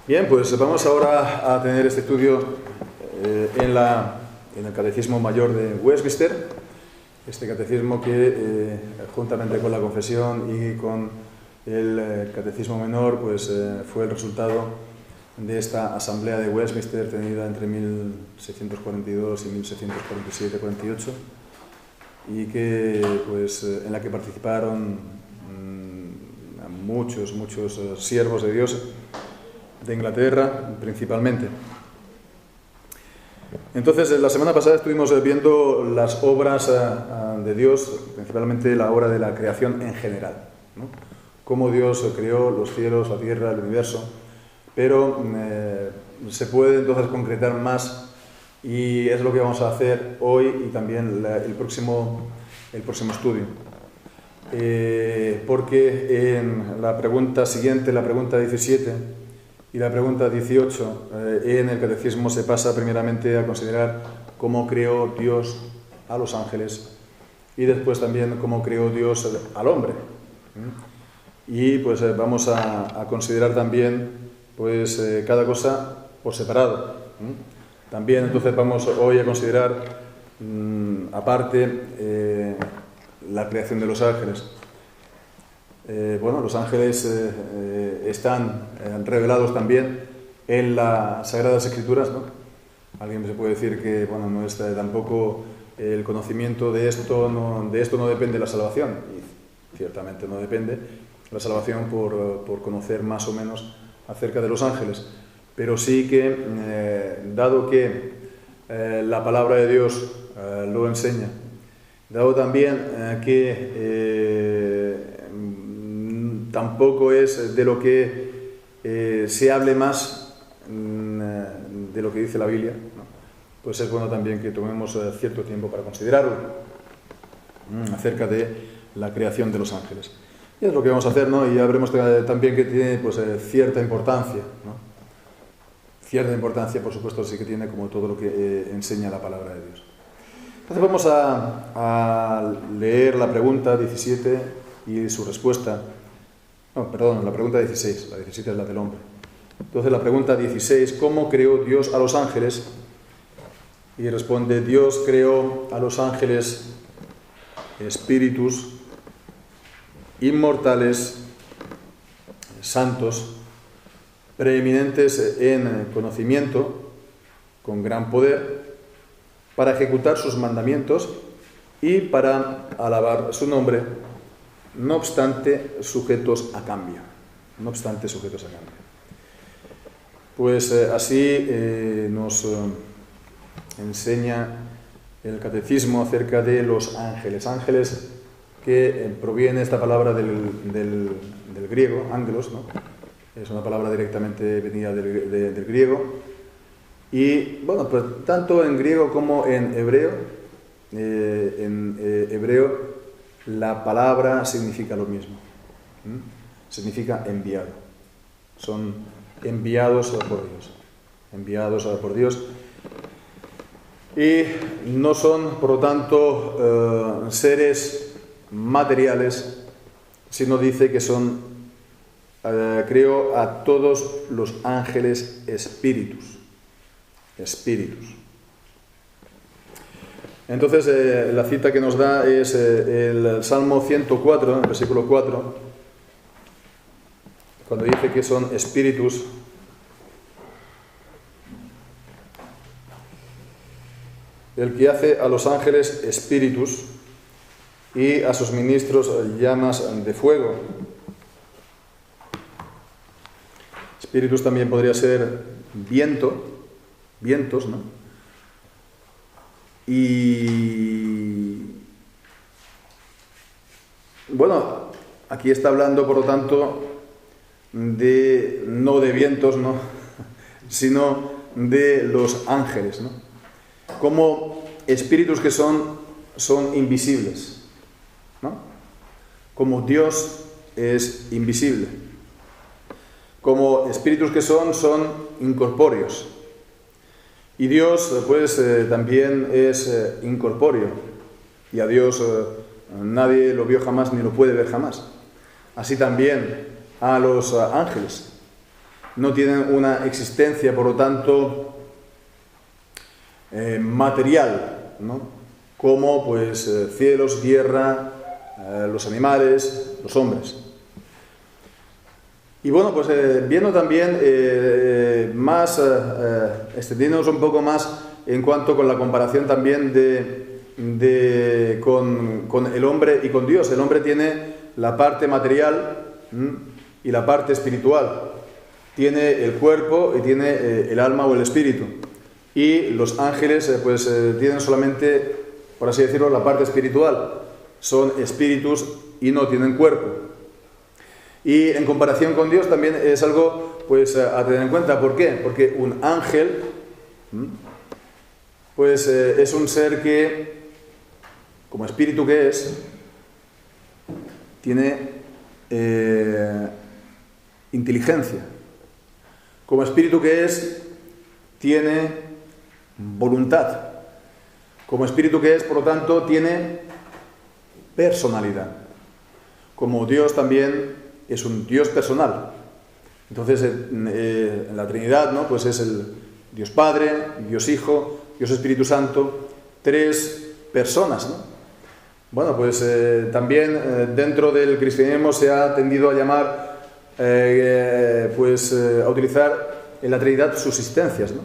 Bien, pues vamos ahora a tener este estudio en el Catecismo Mayor de Westminster, este catecismo que juntamente con la confesión y con el Catecismo Menor pues fue el resultado de esta asamblea de Westminster tenida entre 1642 y 1647-48 y que pues en la que participaron muchos siervos de Dios de Inglaterra principalmente. Entonces, la semana pasada estuvimos viendo las obras de Dios, principalmente la obra de la creación en general, ¿no? Cómo Dios creó los cielos, la tierra, el universo, pero se puede entonces concretar más y es lo que vamos a hacer hoy y también el próximo estudio. Porque en la pregunta siguiente, la pregunta 17, y la pregunta 18, en el Catecismo se pasa primeramente a considerar cómo creó Dios a los ángeles y después también cómo creó Dios al hombre. Y pues vamos a considerar también pues cada cosa por separado. También entonces vamos hoy a considerar aparte la creación de los ángeles. Los ángeles están revelados también en las Sagradas Escrituras, ¿no? Alguien se puede decir que no está tampoco el conocimiento de esto no depende la salvación, y ciertamente no depende la salvación por conocer más o menos acerca de los ángeles, pero sí que dado que la palabra de Dios lo enseña, dado también que tampoco es de lo que se hable más de lo que dice la Biblia, ¿no? Pues es bueno también que tomemos cierto tiempo para considerarlo acerca de la creación de los ángeles. Y es lo que vamos a hacer, ¿no? Y ya veremos también que tiene pues, cierta importancia, ¿no? Cierta importancia, por supuesto, sí que tiene como todo lo que enseña la palabra de Dios. Entonces vamos a leer la pregunta 17 y su respuesta. No, perdón, la pregunta 16, la 17 es la del hombre. Entonces la pregunta 16, ¿cómo creó Dios a los ángeles? Y responde, Dios creó a los ángeles espíritus inmortales, santos, preeminentes en conocimiento, con gran poder, para ejecutar sus mandamientos y para alabar su nombre, no obstante sujetos a cambio. No obstante sujetos a cambio. Pues así nos enseña el catecismo acerca de los ángeles. Ángeles que proviene esta palabra del griego, ángelos, ¿no? Es una palabra directamente venida del griego. Y bueno, pues tanto en griego como en hebreo, la palabra significa lo mismo. Significa enviado. Son enviados por Dios. Enviados por Dios. Y no son, por lo tanto, seres materiales, sino dice que son, creó a todos los ángeles espíritus. Espíritus. Entonces, la cita que nos da es el Salmo 104, el versículo 4, cuando dice que son espíritus. El que hace a los ángeles espíritus y a sus ministros llamas de fuego. Espíritus también podría ser vientos, ¿no? Y bueno, aquí está hablando, por lo tanto, no de vientos, ¿no? Sino de los ángeles, ¿no? Como espíritus que son invisibles, ¿no? Como Dios es invisible. Como espíritus que son incorpóreos. Y Dios, pues, también es incorpóreo. Y a Dios nadie lo vio jamás ni lo puede ver jamás. Así también a los ángeles. no tienen una existencia, por lo tanto, material, ¿no? Como pues cielos, tierra, los animales, los hombres. Y bueno, pues viendo también extendiéndonos un poco más en cuanto con la comparación también con el hombre y con Dios. El hombre tiene la parte material y la parte espiritual. Tiene el cuerpo y tiene el alma o el espíritu. Y los ángeles tienen solamente, por así decirlo, la parte espiritual. Son espíritus y no tienen cuerpo. Y en comparación con Dios también es algo pues a tener en cuenta. ¿Por qué? Porque un ángel pues es un ser que, como espíritu que es, tiene inteligencia. Como espíritu que es, tiene voluntad. Como espíritu que es, por lo tanto, tiene personalidad. Como Dios también es un Dios personal. Entonces, en la Trinidad, ¿no? Pues es el Dios Padre, Dios Hijo, Dios Espíritu Santo, tres personas, ¿no? Bueno, pues también dentro del cristianismo se ha tendido a llamar, a utilizar en la Trinidad subsistencias, ¿no?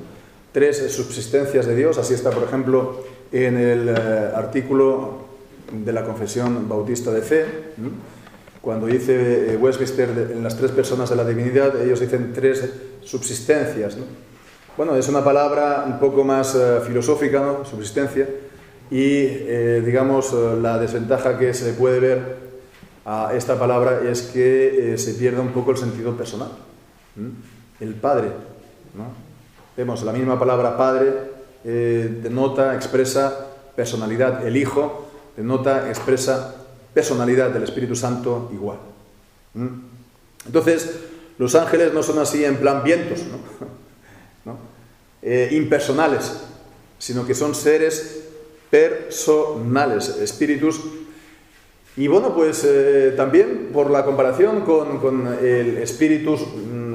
Tres subsistencias de Dios. Así está, por ejemplo, en el artículo de la Confesión Bautista de Fe, ¿no? Cuando dice Westminster en las tres personas de la divinidad, ellos dicen tres subsistencias, ¿no? Bueno, es una palabra un poco más filosófica, ¿no? Subsistencia, y digamos la desventaja que se puede ver a esta palabra es que se pierde un poco el sentido personal. El Padre, ¿no? Vemos, la misma palabra Padre denota, expresa personalidad. El Hijo denota, expresa personalidad del Espíritu Santo igual. Entonces, los ángeles no son así en plan vientos, ¿no? Impersonales, sino que son seres personales, espíritus. Y bueno, pues también por la comparación con el espíritu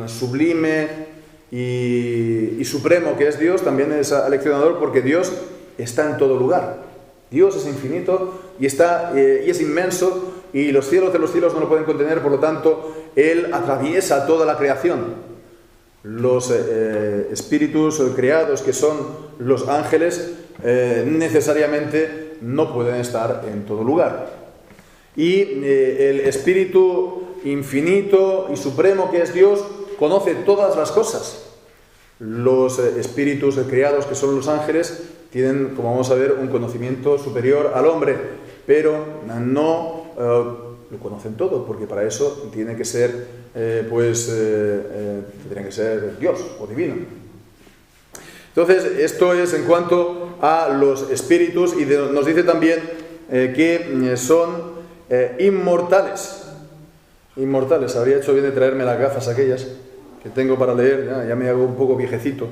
sublime y supremo que es Dios, también es aleccionador, porque Dios está en todo lugar. Dios es infinito y es inmenso, y los cielos de los cielos no lo pueden contener, por lo tanto, Él atraviesa toda la creación. Los espíritus creados, que son los ángeles, necesariamente no pueden estar en todo lugar. Y el espíritu infinito y supremo que es Dios conoce todas las cosas. Los espíritus creados, que son los ángeles, tienen, como vamos a ver, un conocimiento superior al hombre, pero no lo conocen todo, porque para eso tiene que ser, tendría que ser Dios o divino. Entonces, esto es en cuanto a los espíritus, y nos dice también que son inmortales. Inmortales. Habría hecho bien de traerme las gafas aquellas que tengo para leer, ya me hago un poco viejecito.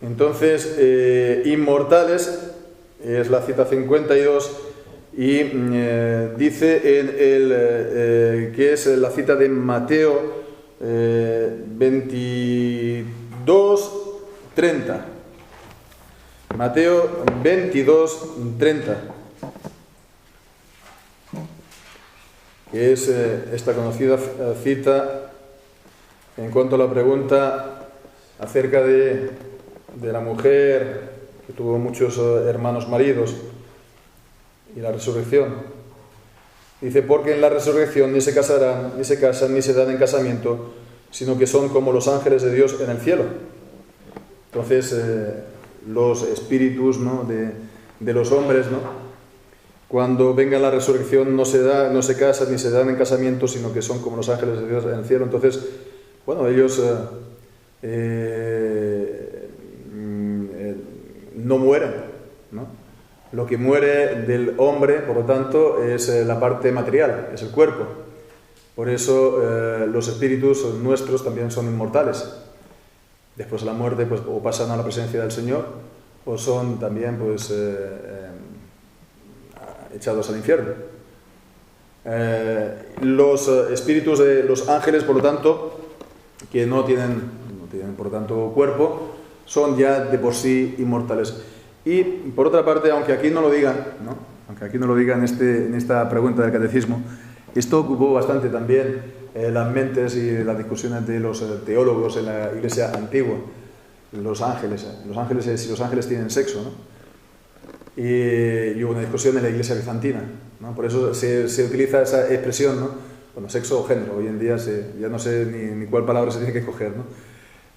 Entonces, inmortales es la cita 52, y dice que es la cita de Mateo 22:30. Mateo 22:30, que es esta conocida cita en cuanto a la pregunta acerca de la mujer que tuvo muchos hermanos maridos y la resurrección. Dice: porque en la resurrección ni se casarán, ni se casan, ni se dan en casamiento, sino que son como los ángeles de Dios en el cielo. Entonces, los espíritus, ¿no?, de los hombres, ¿no?, cuando venga la resurrección no se casan ni se dan en casamiento, sino que son como los ángeles de Dios en el cielo. Entonces, bueno, ellos no mueren, ¿no? Lo que muere del hombre, por lo tanto, es la parte material, es el cuerpo. Por eso los espíritus nuestros también son inmortales. Después de la muerte, pues, o pasan a la presencia del Señor, o son también, pues, echados al infierno. Los espíritus de los ángeles, por lo tanto, que no tienen por tanto cuerpo, son ya de por sí inmortales. Y por otra parte, aunque aquí no lo digan, ¿no? Aunque aquí no lo digan en esta pregunta del catecismo, esto ocupó bastante también las mentes y las discusiones de los teólogos en la Iglesia antigua. Los ángeles si los ángeles tienen sexo, ¿no? Y hubo una discusión en la Iglesia bizantina, ¿no? Por eso se utiliza esa expresión, ¿no? Bueno, sexo o género. Hoy en día ya no sé ni cuál palabra se tiene que escoger, ¿no?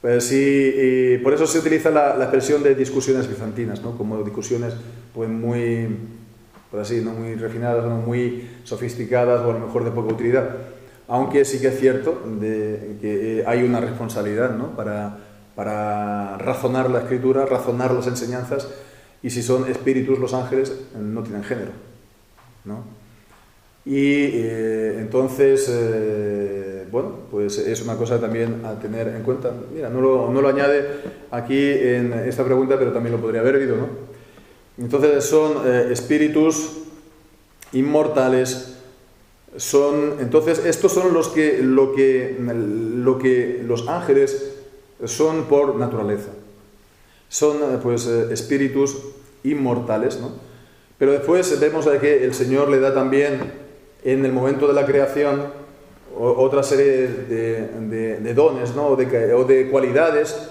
Pues sí, y por eso se utiliza la expresión de discusiones bizantinas, ¿no? Como discusiones pues muy, por así, no muy refinadas, no muy sofisticadas o a lo mejor de poca utilidad. Aunque sí que es cierto que hay una responsabilidad, ¿no? Para razonar la Escritura, razonar las enseñanzas, y si son espíritus los ángeles, no tienen género, ¿no? Y entonces, bueno, pues es una cosa también a tener en cuenta. Mira, no lo añade aquí en esta pregunta, pero también lo podría haber oído, ¿no? Entonces son espíritus inmortales. Entonces estos son lo que los ángeles son por naturaleza. Son pues espíritus inmortales, ¿no? Pero después vemos que el Señor le da también en el momento de la creación otra serie de dones, ¿no? o de cualidades,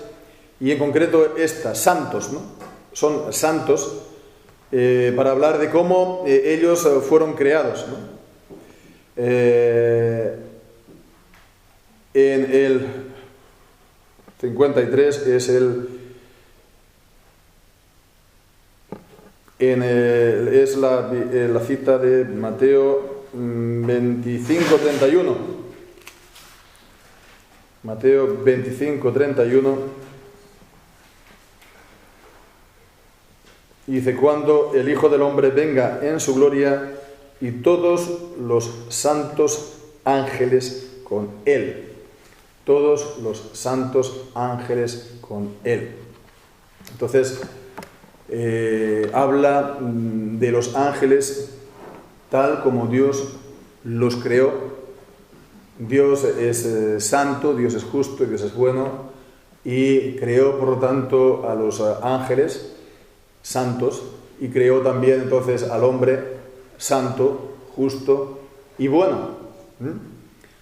y en concreto estas, santos, ¿no? Son santos para hablar de cómo ellos fueron creados, ¿no? En el 53 es la cita de Mateo 25:31. Mateo 25:31. Y dice: cuando el Hijo del Hombre venga en su gloria y todos los santos ángeles con él. Todos los santos ángeles con él. Entonces, habla de los ángeles tal como Dios los creó. Dios es santo, Dios es justo, Dios es bueno, y creó por lo tanto a los ángeles santos, y creó también entonces al hombre santo, justo y bueno,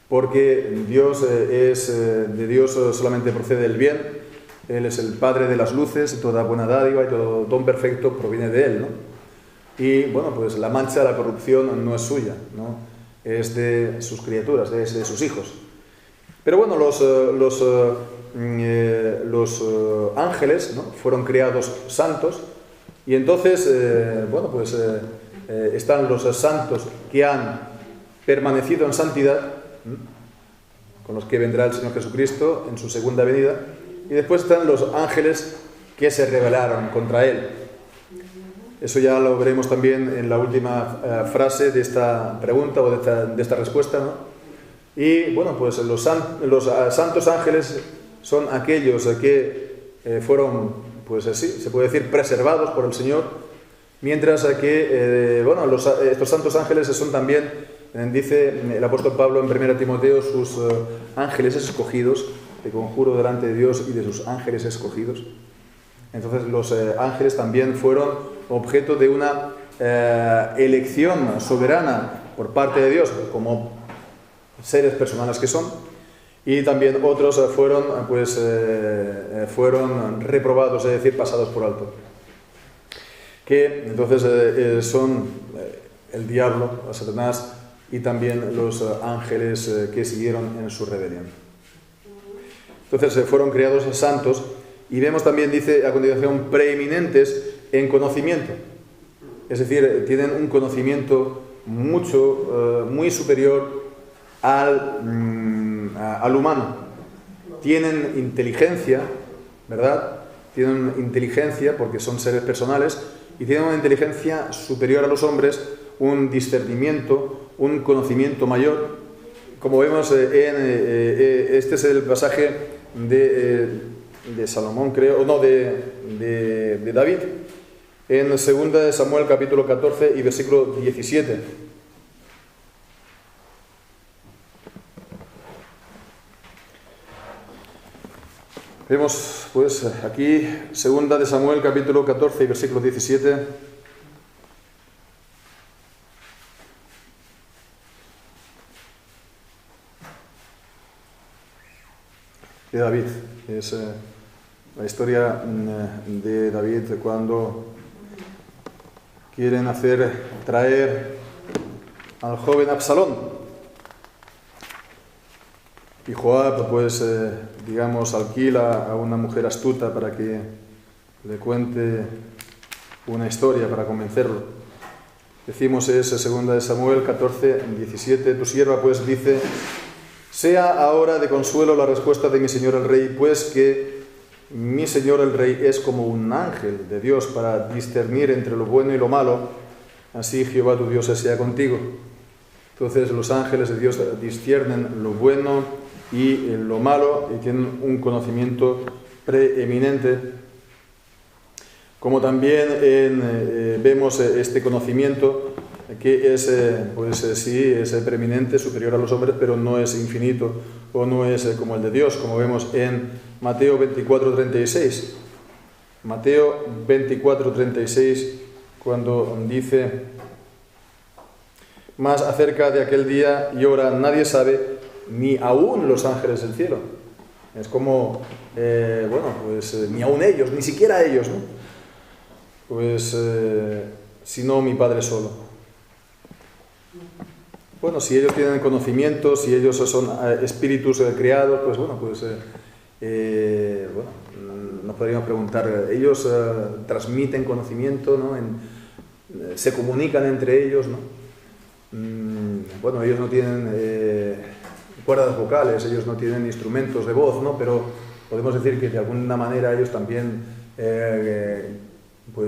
porque Dios de Dios solamente procede el bien. Él es el Padre de las luces, y toda buena dádiva y todo don perfecto proviene de Él, ¿no? Y bueno, pues la mancha de la corrupción no es suya, ¿no? Es de sus criaturas, es de sus hijos. Pero bueno, los ángeles, ¿no? Fueron creados santos, y entonces, bueno, pues están los santos que han permanecido en santidad, con los que vendrá el Señor Jesucristo en su segunda venida. Y después están los ángeles que se rebelaron contra Él. Eso ya lo veremos también en la última frase de esta pregunta o de esta respuesta, ¿no? Y bueno, pues los santos ángeles son aquellos que fueron, pues así, se puede decir, preservados por el Señor, mientras que, bueno, estos santos ángeles son también, dice el apóstol Pablo en 1 Timoteo, sus ángeles escogidos. Te conjuro delante de Dios y de sus ángeles escogidos. Entonces los ángeles también fueron objeto de una elección soberana por parte de Dios, como seres personales que son, y también otros fueron reprobados, es decir, pasados por alto. Que entonces son el diablo, Satanás, y también los ángeles que siguieron en su rebelión. Entonces fueron creados santos, y vemos también, dice a continuación, preeminentes en conocimiento. Es decir, tienen un conocimiento muy superior al humano. Tienen inteligencia, ¿verdad? Tienen inteligencia porque son seres personales, y tienen una inteligencia superior a los hombres, un discernimiento, un conocimiento mayor. Como vemos, este es el pasaje de Salomón, creo, no, de David, en 2 de Samuel capítulo 14 y versículo 17. Vemos pues aquí, segunda de Samuel, capítulo 14 y versículo 17. De David. Es la historia de David cuando quieren traer al joven Absalón. Y Joab, pues, alquila a una mujer astuta para que le cuente una historia para convencerlo. Decimos es segunda de Samuel 14, 17. Tu sierva, pues, dice: sea ahora de consuelo la respuesta de mi señor el rey, pues que mi señor el rey es como un ángel de Dios para discernir entre lo bueno y lo malo. Así Jehová tu Dios sea contigo. Entonces los ángeles de Dios disciernen lo bueno y lo malo y tienen un conocimiento preeminente. Como también vemos este conocimiento que es, sí, es preeminente, superior a los hombres, pero no es infinito o no es como el de Dios, como vemos en Mateo 24:36. Mateo 24:36, cuando dice: más acerca de aquel día y hora nadie sabe, ni aún los ángeles del cielo. Es como, ni aún ellos, ni siquiera ellos, ¿no? Pues, sino mi Padre solo. Bueno, si ellos tienen conocimiento, si ellos son espíritus creados, pues nos podríamos preguntar, ellos transmiten conocimiento, ¿no? Se comunican entre ellos, ¿no? Ellos no tienen cuerdas vocales, ellos no tienen instrumentos de voz, ¿no? Pero podemos decir que de alguna manera ellos también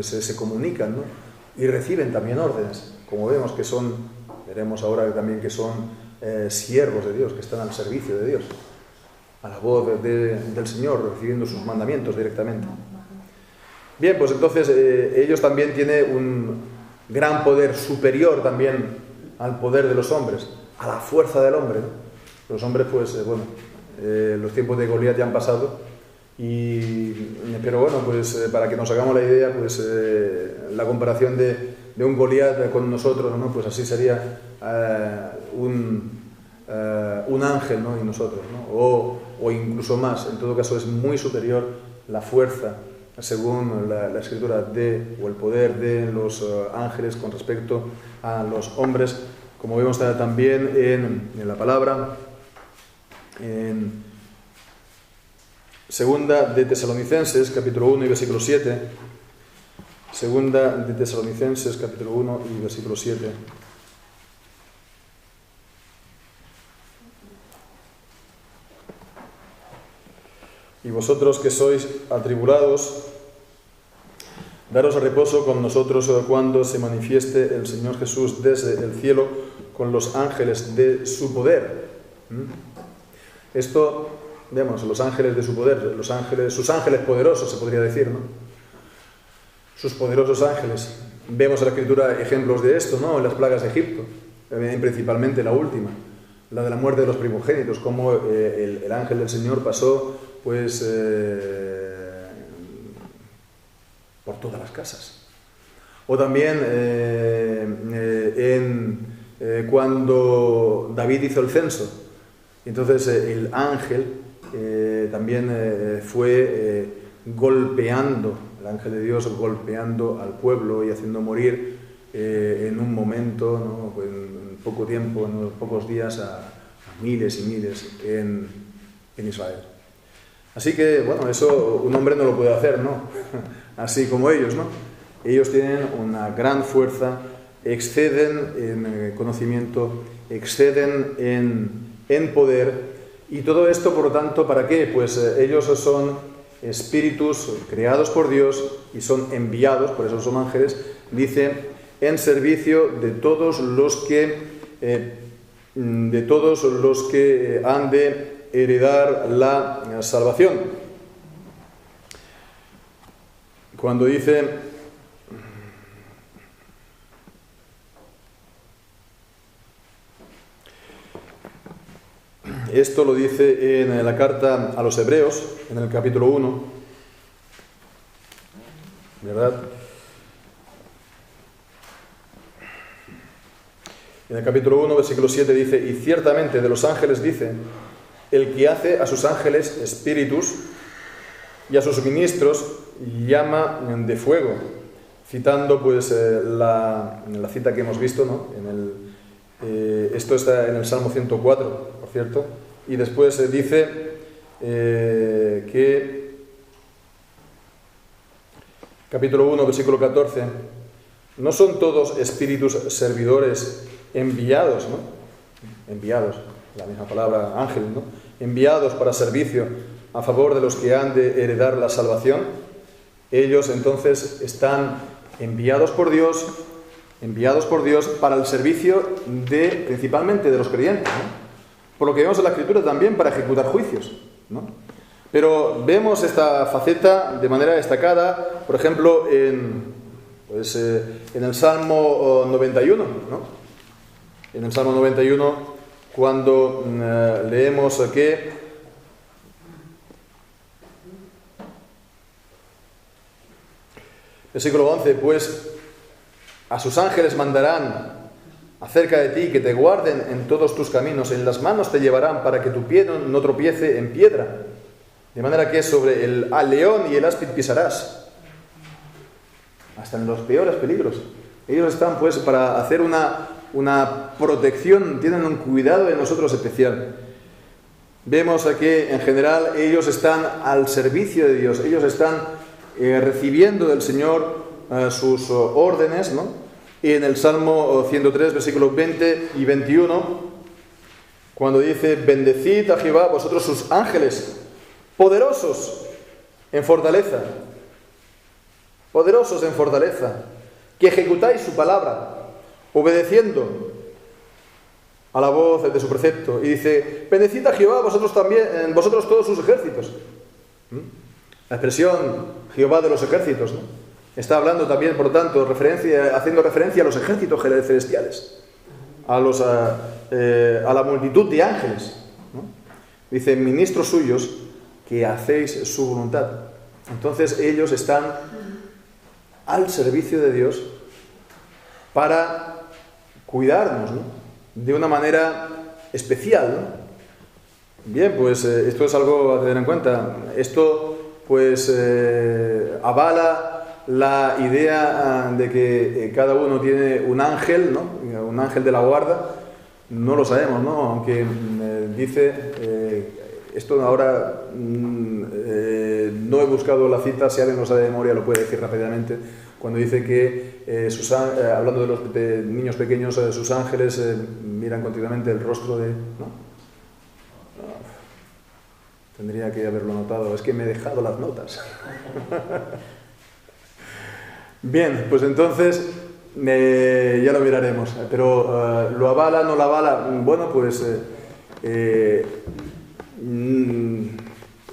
se comunican, ¿no? Y reciben también órdenes, como vemos que veremos ahora también que son siervos de Dios, que están al servicio de Dios, a la voz del Señor, recibiendo sus mandamientos directamente. Bien, pues entonces ellos también tienen un gran poder superior también al poder de los hombres, a la fuerza del hombre, ¿no? Los hombres, los tiempos de Goliat ya han pasado, pero para que nos hagamos la idea, la comparación de un Goliat con nosotros, ¿no? Pues así sería un ángel, ¿no? Y nosotros, ¿no? O incluso más. En todo caso es muy superior la fuerza, según la escritura, o el poder de los ángeles con respecto a los hombres, como vemos también en la palabra, en segunda de Tesalonicenses, capítulo 1 y versículo 7. Segunda de Tesalonicenses, capítulo 1 y versículo 7. Y vosotros que sois atribulados, daros reposo con nosotros cuando se manifieste el Señor Jesús desde el cielo con los ángeles de su poder. Esto, vemos, los ángeles de su poder, sus ángeles poderosos, se podría decir, ¿no? Sus poderosos ángeles. Vemos en la Escritura ejemplos de esto, ¿no? En las plagas de Egipto, principalmente la última, la de la muerte de los primogénitos, como el ángel del Señor pasó, por todas las casas. O también cuando David hizo el censo, entonces el ángel también fue golpeando, el ángel de Dios golpeando al pueblo y haciendo morir en un momento, ¿no? En poco tiempo, en pocos días, a miles y miles en Israel. Así que, eso un hombre no lo puede hacer, ¿no? Así como ellos, ¿no? Ellos tienen una gran fuerza, exceden en conocimiento, exceden en poder, y todo esto, por lo tanto, ¿para qué? Pues ellos son espíritus creados por Dios y son enviados, por eso son ángeles, dice, en servicio de todos los que han de heredar la salvación. Cuando dice Esto lo dice en la carta a los Hebreos, en el capítulo 1, ¿verdad? En el capítulo 1, versículo 7 dice: y ciertamente de los ángeles dice, el que hace a sus ángeles espíritus y a sus ministros llama de fuego, citando pues la cita que hemos visto, ¿no? Esto está en el Salmo 104, por cierto, y después dice que, capítulo 1, versículo 14, no son todos espíritus servidores enviados, ¿no? Enviados, la misma palabra ángel, ¿no? Enviados para servicio a favor de los que han de heredar la salvación. Ellos entonces están enviados por Dios para el servicio principalmente de los creyentes, ¿no? Por lo que vemos en la Escritura también para ejecutar juicios, ¿no? Pero vemos esta faceta de manera destacada, por ejemplo, en el Salmo 91, ¿no? En el Salmo 91, cuando leemos que versículo 11, pues a sus ángeles mandarán acerca de ti que te guarden en todos tus caminos, en las manos te llevarán para que tu pie no tropiece en piedra, de manera que sobre el león y el áspid pisarás, hasta en los peores peligros. Ellos están pues para hacer una protección, tienen un cuidado de nosotros especial. Vemos aquí en general ellos están al servicio de Dios, ellos están recibiendo del Señor sus órdenes, ¿no? Y en el Salmo 103, versículos 20 y 21, cuando dice: bendecid a Jehová vosotros sus ángeles, poderosos en fortaleza, que ejecutáis su palabra, obedeciendo a la voz de su precepto. Y dice: bendecid a Jehová vosotros también, vosotros todos sus ejércitos. La expresión Jehová de los ejércitos, ¿no? Está hablando también, por lo tanto, haciendo referencia a los ejércitos celestiales, a la multitud de ángeles, ¿no? Dice: ministros suyos que hacéis su voluntad. Entonces ellos están al servicio de Dios para cuidarnos, ¿no? De una manera especial, ¿no? Bien, pues esto es algo a tener en cuenta. Esto pues avala la idea de que cada uno tiene un ángel, ¿no? Un ángel de la guarda. No lo sabemos, ¿no? Aunque dice, esto ahora no he buscado la cita, si alguien lo sabe de memoria lo puede decir rápidamente, cuando dice que, hablando de niños pequeños, sus ángeles miran continuamente el rostro de... ¿no? Tendría que haberlo notado, es que me he dejado las notas. Bien, pues entonces ya lo miraremos, pero ¿lo avala, no lo avala? Bueno, pues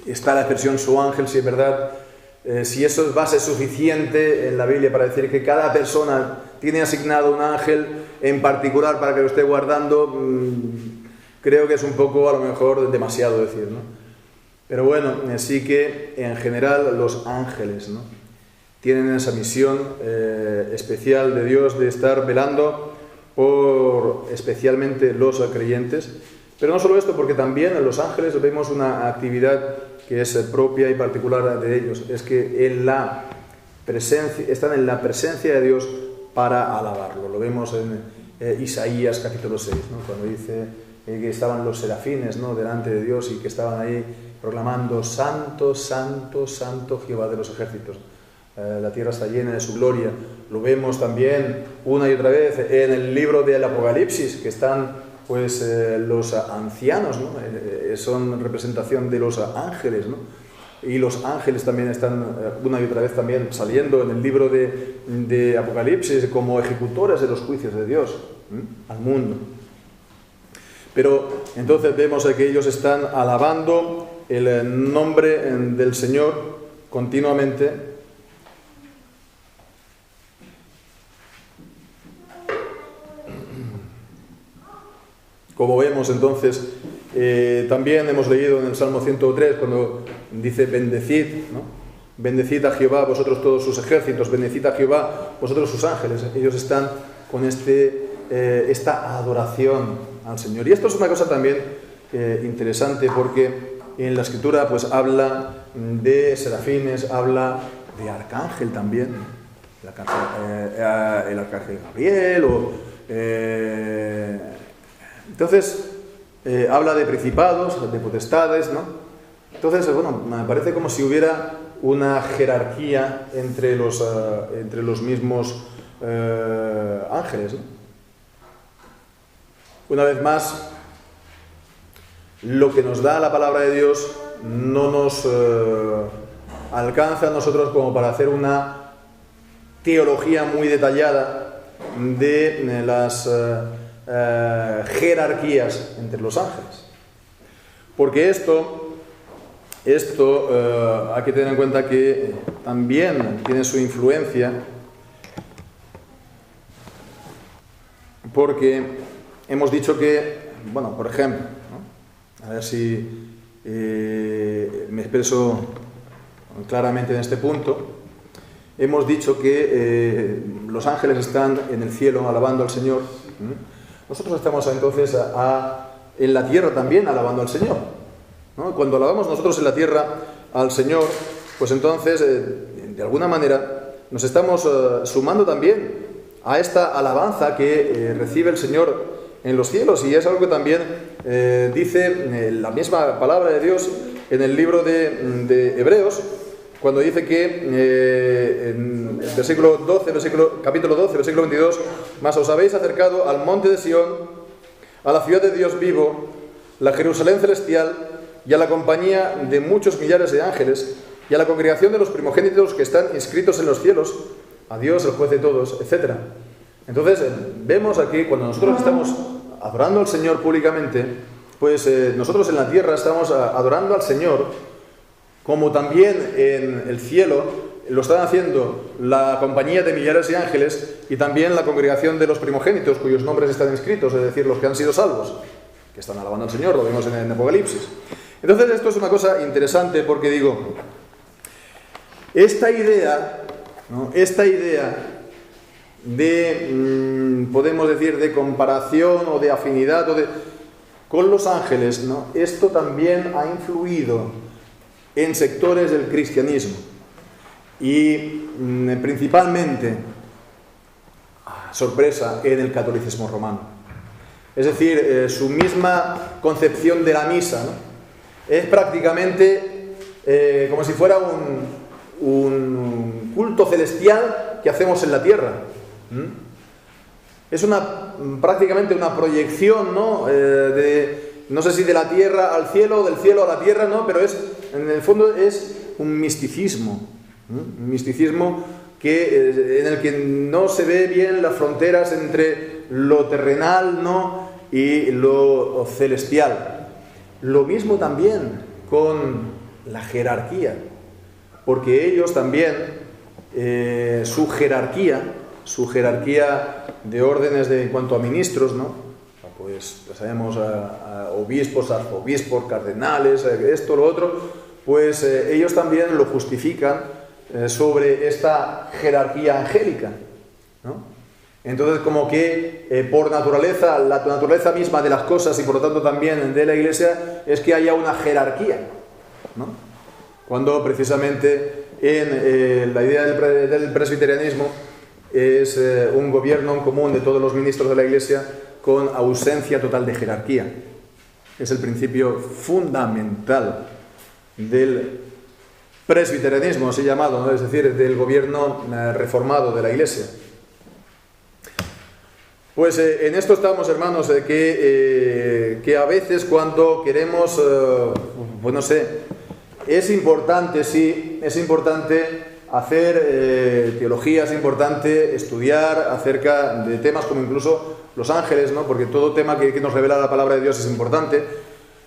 está la expresión su ángel, si es verdad. Si eso es base suficiente en la Biblia para decir que cada persona tiene asignado un ángel en particular para que lo esté guardando, creo que es un poco, a lo mejor, demasiado decir, ¿no? Pero bueno, sí que en general los ángeles, ¿no? Tienen esa misión especial de Dios de estar velando por especialmente los creyentes. Pero no solo esto, porque también en los ángeles vemos una actividad que es propia y particular de ellos. Es que están en la presencia de Dios para alabarlo. Lo vemos en Isaías capítulo 6, ¿no? Cuando dice que estaban los serafines, ¿no? Delante de Dios y que estaban ahí proclamando: Santo, Santo, Santo Jehová de los ejércitos. La tierra está llena de su gloria. Lo vemos también una y otra vez en el libro del Apocalipsis, que están pues los ancianos, ¿no? Son representación de los ángeles, ¿no? Y los ángeles también están una y otra vez también saliendo en el libro de Apocalipsis como ejecutores de los juicios de Dios, al mundo. Pero entonces vemos que ellos están alabando el nombre del Señor continuamente. Como vemos entonces También hemos leído en el Salmo 103 cuando dice bendecid, ¿no? Bendecid a Jehová vosotros todos sus ejércitos, bendecid a Jehová vosotros sus ángeles. Ellos están con esta adoración al Señor. Y esto es una cosa también interesante, porque en la Escritura pues habla de serafines, habla de arcángel también, el arcángel Gabriel, entonces habla de principados, de potestades, ¿no? Entonces, bueno, me parece como si hubiera una jerarquía entre los mismos ángeles, ¿no? Una vez más, lo que nos da la palabra de Dios no nos alcanza a nosotros como para hacer una teología muy detallada de las jerarquías entre los ángeles. Porque esto hay que tener en cuenta que también tiene su influencia, porque hemos dicho que, bueno, por ejemplo, ¿no? A ver si me expreso claramente en este punto. Hemos dicho que los ángeles están en el cielo alabando al Señor. Nosotros estamos entonces en la tierra también alabando al Señor, ¿no? Cuando alabamos nosotros en la tierra al Señor, pues entonces, de alguna manera, nos estamos sumando también a esta alabanza que recibe el Señor en los cielos, y es algo que también dice la misma palabra de Dios en el libro de Hebreos, cuando dice que en el capítulo 12, versículo 22, mas os habéis acercado al monte de Sión, a la ciudad de Dios vivo, la Jerusalén celestial, y a la compañía de muchos millares de ángeles, y a la congregación de los primogénitos que están inscritos en los cielos, a Dios, el juez de todos, etc. Entonces, vemos aquí, cuando nosotros estamos adorando al Señor públicamente, pues nosotros en la tierra estamos adorando al Señor, como también en el cielo lo están haciendo la compañía de millares de ángeles y también la congregación de los primogénitos, cuyos nombres están inscritos, es decir, los que han sido salvos, que están alabando al Señor, lo vemos en Apocalipsis. Entonces, esto es una cosa interesante, porque digo, esta idea, ¿no? Esta idea de, podemos decir, de comparación o de afinidad con los ángeles, ¿no? Esto también ha influido en sectores del cristianismo y principalmente, sorpresa, en el catolicismo romano. Es decir, su misma concepción de la misa, ¿no? Es prácticamente como si fuera un culto celestial que hacemos en la tierra. Es prácticamente una proyección, ¿no? No sé si de la tierra al cielo o del cielo a la tierra, ¿no? Pero en el fondo es un misticismo. Un misticismo en el que no se ve bien las fronteras entre lo terrenal, ¿no? Y lo celestial. Lo mismo también con la jerarquía, porque ellos también, su jerarquía de órdenes en cuanto a ministros, ¿no? Pues sabemos a obispos, arzobispos, cardenales, esto, lo otro, pues ellos también lo justifican sobre esta jerarquía angélica, ¿no? Entonces, como que por naturaleza, la naturaleza misma de las cosas y por lo tanto también de la Iglesia, es que haya una jerarquía, ¿no? Cuando precisamente en la idea del presbiterianismo es un gobierno en común de todos los ministros de la Iglesia con ausencia total de jerarquía. Es el principio fundamental del presbiterianismo, así llamado, ¿no? Es decir, del gobierno reformado de la Iglesia. Pues en esto estamos, hermanos, que a veces cuando queremos, pues no sé, es importante, sí, es importante hacer teología, es importante estudiar acerca de temas como incluso los ángeles, ¿no? Porque todo tema que nos revela la palabra de Dios es importante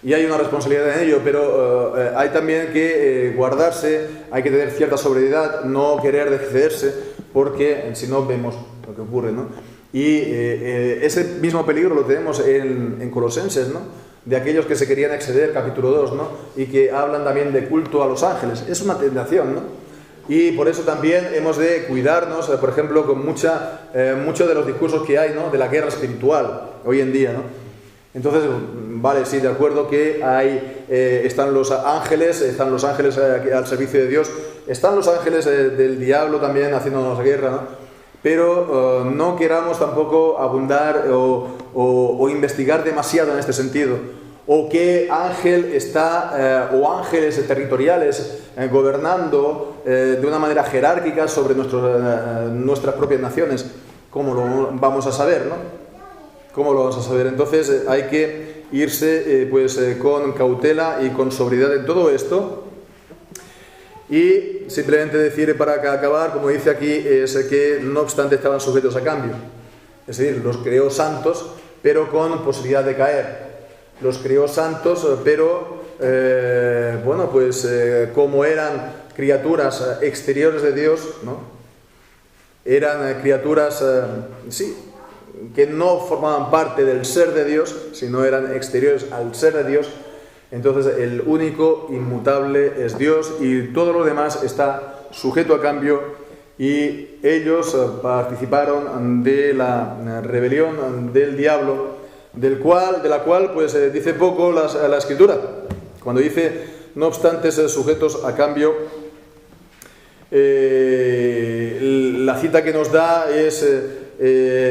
y hay una responsabilidad en ello, pero hay también que guardarse, hay que tener cierta sobriedad, no querer excederse, porque si no vemos lo que ocurre, ¿no? Y ese mismo peligro lo tenemos en Colosenses, ¿no? de aquellos que se querían exceder, capítulo 2, ¿no? Y que hablan también de culto a los ángeles. Es una tentación, ¿no? Y por eso también hemos de cuidarnos, por ejemplo, con muchos de los discursos que hay, ¿no? De la guerra espiritual hoy en día, ¿no? Entonces, vale, sí, de acuerdo que están los ángeles al servicio de Dios, están los ángeles del diablo también haciéndonos guerra, ¿no? Pero no queramos tampoco abundar o investigar demasiado en este sentido. O qué ángel está, o ángeles territoriales gobernando de una manera jerárquica sobre nuestras propias naciones. ¿Cómo lo vamos a saber, no? ¿Cómo lo vamos a saber? Entonces hay que irse con cautela y con sobriedad en todo esto. Y simplemente decir para acabar, como dice aquí, es que no obstante estaban sujetos a cambio. Es decir, los creó santos, pero con posibilidad de caer. Los creó santos, pero como eran criaturas exteriores de Dios, ¿no? Eran criaturas, que no formaban parte del ser de Dios, sino eran exteriores al ser de Dios. Entonces el único inmutable es Dios y todo lo demás está sujeto a cambio, y ellos participaron de la rebelión del diablo, de la cual dice poco la Escritura. Cuando dice, no obstante, ser sujetos a cambio, la cita que nos da es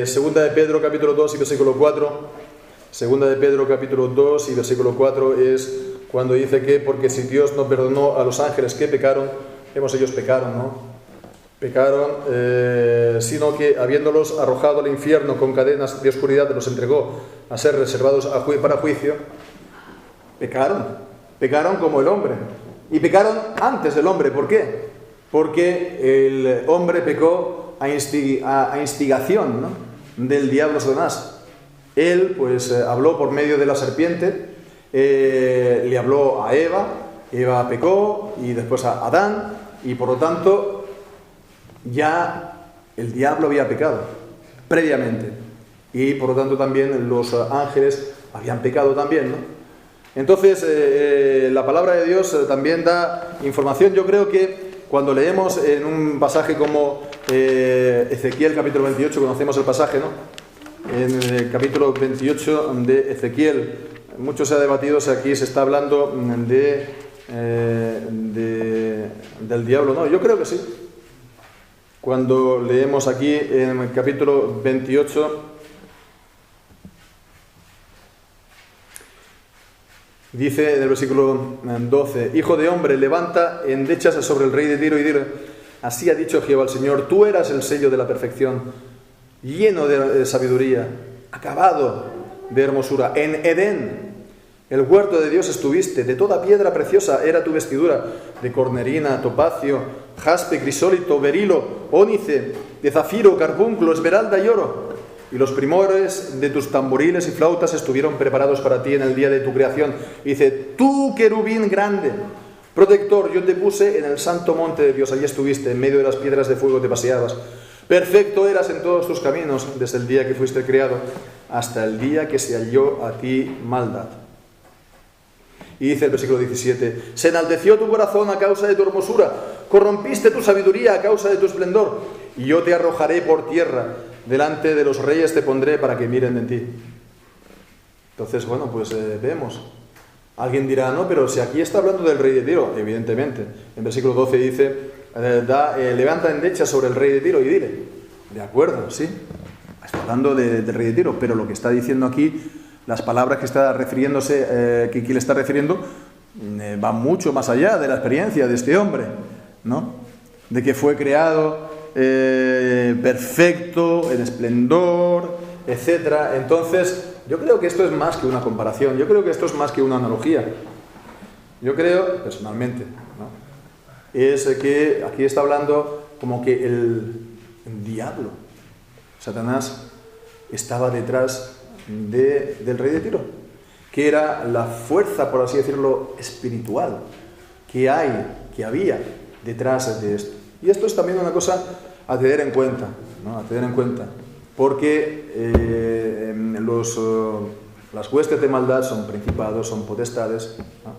Segunda de Pedro capítulo 2 y versículo 4. Segunda de Pedro capítulo 2 y versículo 4 es cuando dice que porque si Dios no perdonó a los ángeles que pecaron, ellos pecaron, ¿no? Pecaron, sino que habiéndolos arrojado al infierno con cadenas de oscuridad los entregó a ser reservados para juicio. Pecaron como el hombre, y pecaron antes del hombre. ¿Por qué? Porque el hombre pecó a instigación, ¿no? Del diablo Satanás. Él habló por medio de la serpiente, le habló a Eva pecó, y después a Adán, y por lo tanto ya el diablo había pecado previamente, y por lo tanto también los ángeles habían pecado también, ¿no? Entonces la palabra de Dios también da información. Yo creo que cuando leemos en un pasaje como Ezequiel capítulo 28, conocemos el pasaje, ¿no? En el capítulo 28 de Ezequiel, mucho se ha debatido si aquí se está hablando del diablo. No, yo creo que sí. Cuando leemos aquí en el capítulo 28, dice en el versículo 12: Hijo de hombre, levanta endechas sobre el rey de Tiro y dile: así ha dicho Jehová el Señor, tú eras el sello de la perfección, lleno de sabiduría, acabado de hermosura. En Edén, el huerto de Dios estuviste, de toda piedra preciosa era tu vestidura, de cornerina, topacio, jaspe, crisólito, berilo, ónice, de zafiro, carbunclo, esmeralda y oro. Y los primores de tus tamboriles y flautas estuvieron preparados para ti en el día de tu creación. Y dice: tú, querubín grande, protector, yo te puse en el santo monte de Dios, allí estuviste, en medio de las piedras de fuego te paseabas. Perfecto eras en todos tus caminos, desde el día que fuiste creado, hasta el día que se halló a ti maldad. Y dice el versículo 17: se enalteció tu corazón a causa de tu hermosura, corrompiste tu sabiduría a causa de tu esplendor, y yo te arrojaré por tierra, delante de los reyes te pondré para que miren en ti. Entonces, vemos. Alguien dirá: no, pero si aquí está hablando del rey de Tiro. Evidentemente, en versículo 12 dice: levanta endechas sobre el rey de Tiro y dile. De acuerdo, sí, está hablando del rey de Tiro, pero lo que está diciendo aquí, las palabras que está refiriéndose, que le está refiriendo, van mucho más allá de la experiencia de este hombre, ¿no? De que fue creado perfecto, en esplendor, etc. Entonces, yo creo que esto es más que una comparación, yo creo que esto es más que una analogía. Yo creo, personalmente, ¿no? Es que aquí está hablando como que el diablo, Satanás, estaba detrás del rey de Tiro, que era la fuerza, por así decirlo, espiritual que había detrás de esto. Y esto es también una cosa a tener en cuenta, ¿no? A tener en cuenta, porque Las huestes de maldad son principados, son potestades, ¿no?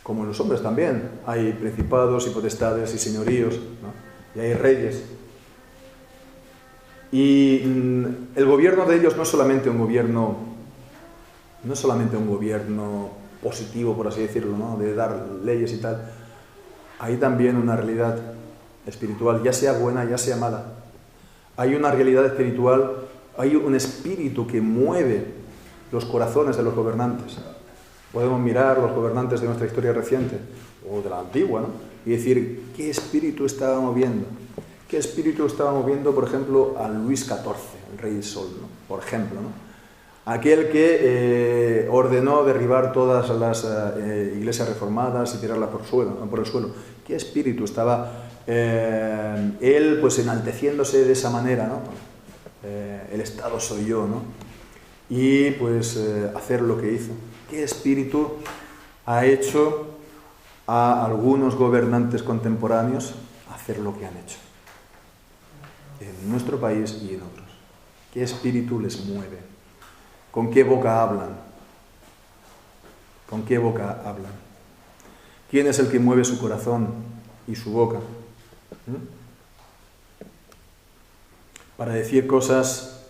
Como en los hombres también. Hay principados y potestades y señoríos, ¿no? Y hay reyes. Y el gobierno de ellos no es solamente un gobierno positivo, por así decirlo, ¿no? De dar leyes y tal. Hay también una realidad espiritual, ya sea buena, ya sea mala. Hay una realidad espiritual, hay un espíritu que mueve los corazones de los gobernantes. Podemos mirar los gobernantes de nuestra historia reciente, o de la antigua, ¿no? Y decir, ¿qué espíritu estaba moviendo? ¿Qué espíritu estaba moviendo, por ejemplo, a Luis XIV, el rey del sol, ¿no? Por ejemplo, ¿no? Aquel que ordenó derribar todas las iglesias reformadas y tirarlas por el suelo. ¿Qué espíritu estaba él pues enalteciéndose de esa manera, ¿no? El Estado soy yo, ¿no? Y pues hacer lo que hizo. ¿Qué espíritu ha hecho a algunos gobernantes contemporáneos hacer lo que han hecho? En nuestro país y en otros. ¿Qué espíritu les mueve? ¿Con qué boca hablan? ¿Con qué boca hablan? ¿Quién es el que mueve su corazón y su boca? Para decir cosas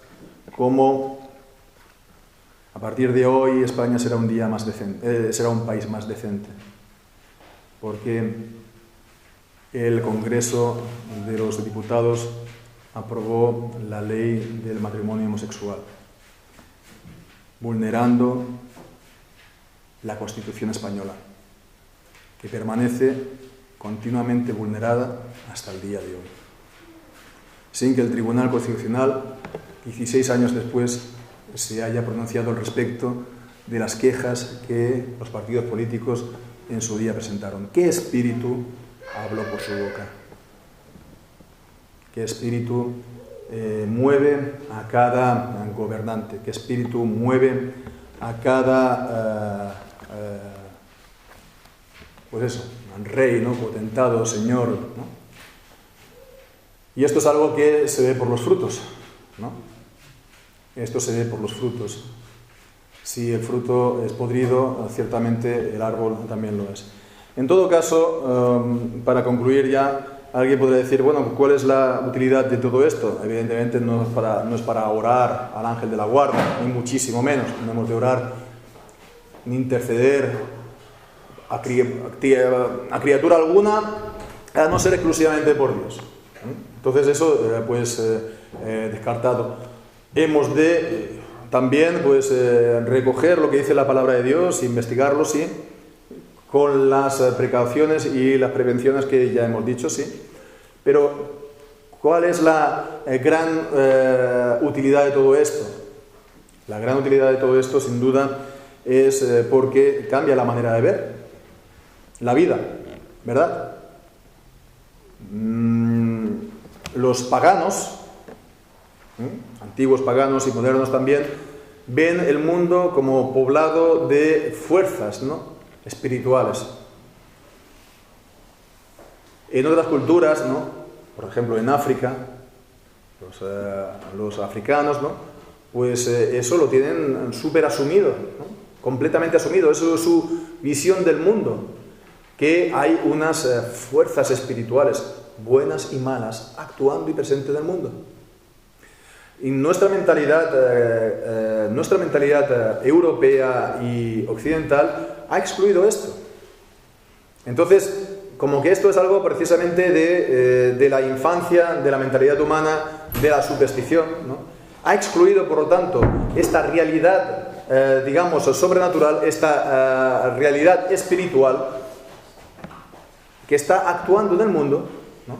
como: a partir de hoy España será un día más decente, será un país más decente, porque el Congreso de los Diputados aprobó la ley del matrimonio homosexual, vulnerando la Constitución española, que permanece continuamente vulnerada hasta el día de hoy, sin que el Tribunal Constitucional, 16 años después, se haya pronunciado al respecto de las quejas que los partidos políticos en su día presentaron. ¿Qué espíritu habló por su boca? ¿Qué espíritu mueve a cada gobernante? ¿Qué espíritu mueve a cada rey, ¿no? Potentado, señor, ¿no? Y esto es algo que se ve por los frutos, ¿no? Esto se ve por los frutos. Si el fruto es podrido, ciertamente el árbol también lo es. En todo caso, para concluir ya, alguien podría decir, bueno, ¿cuál es la utilidad de todo esto? Evidentemente no es para orar al ángel de la guarda, ni muchísimo menos. No hemos de orar ni interceder a criatura alguna, a no ser exclusivamente por Dios. Entonces eso, descartado. Hemos de también recoger lo que dice la palabra de Dios, investigarlo, sí, con las precauciones y las prevenciones que ya hemos dicho, sí. Pero, ¿cuál es la gran utilidad de todo esto? La gran utilidad de todo esto, sin duda, es porque cambia la manera de ver la vida, ¿verdad? Los paganos, antiguos paganos y modernos también, ven el mundo como poblado de fuerzas, ¿no? Espirituales. En otras culturas, ¿no? Por ejemplo en África, los africanos, ¿no? Pues eso lo tienen súper asumido, ¿no? Completamente asumido. Eso es su visión del mundo, que hay unas fuerzas espirituales buenas y malas actuando y presentes en el mundo. Y nuestra mentalidad europea y occidental ha excluido esto. Entonces, como que esto es algo precisamente de la infancia, de la mentalidad humana, de la superstición, ¿no? Ha excluido, por lo tanto, esta realidad, sobrenatural, esta realidad espiritual que está actuando en el mundo, ¿no?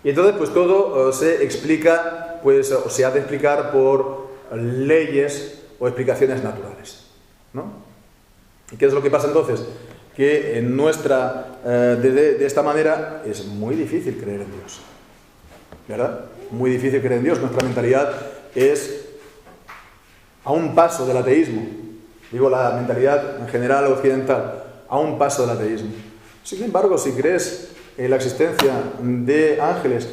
Y entonces, pues todo se explica, o se ha de explicar por leyes o explicaciones naturales, ¿no? ¿Y qué es lo que pasa entonces? Que en de esta manera es muy difícil creer en Dios, ¿verdad? Muy difícil creer en Dios. Nuestra mentalidad es a un paso del ateísmo. Digo, la mentalidad en general occidental, a un paso del ateísmo. Sin embargo, si crees en la existencia de ángeles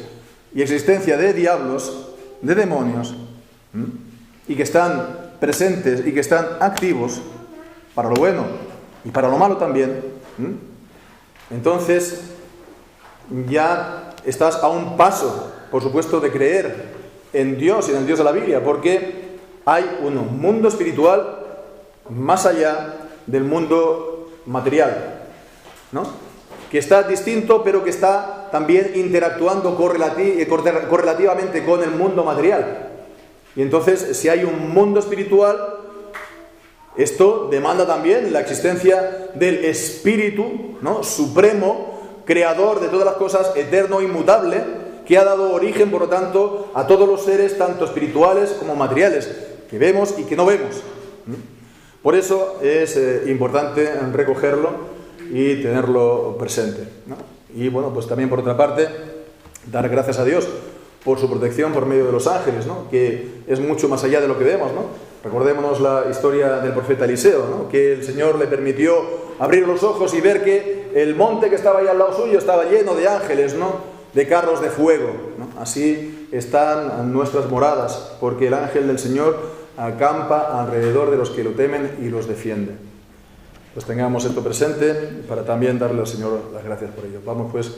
y existencia de diablos, de demonios, y que están presentes y que están activos para lo bueno y para lo malo también, entonces ya estás a un paso, por supuesto, de creer en Dios y en el Dios de la Biblia, porque hay un mundo espiritual más allá del mundo material, ¿no? Que está distinto, pero que está también interactuando correlativamente con el mundo material. Y entonces, si hay un mundo espiritual, esto demanda también la existencia del Espíritu, ¿no?, supremo, creador de todas las cosas, eterno, inmutable, que ha dado origen, por lo tanto, a todos los seres, tanto espirituales como materiales, que vemos y que no vemos. Por eso es importante recogerlo y tenerlo presente, ¿no? Y bueno, pues también por otra parte, dar gracias a Dios por su protección por medio de los ángeles, ¿no?, que es mucho más allá de lo que vemos, ¿no? Recordémonos la historia del profeta Eliseo, ¿no?, que el Señor le permitió abrir los ojos y ver que el monte que estaba ahí al lado suyo estaba lleno de ángeles, ¿no?, de carros de fuego, ¿no? Así están nuestras moradas, porque el ángel del Señor acampa alrededor de los que lo temen y los defiende. Pues tengamos esto presente para también darle al Señor las gracias por ello. Vamos pues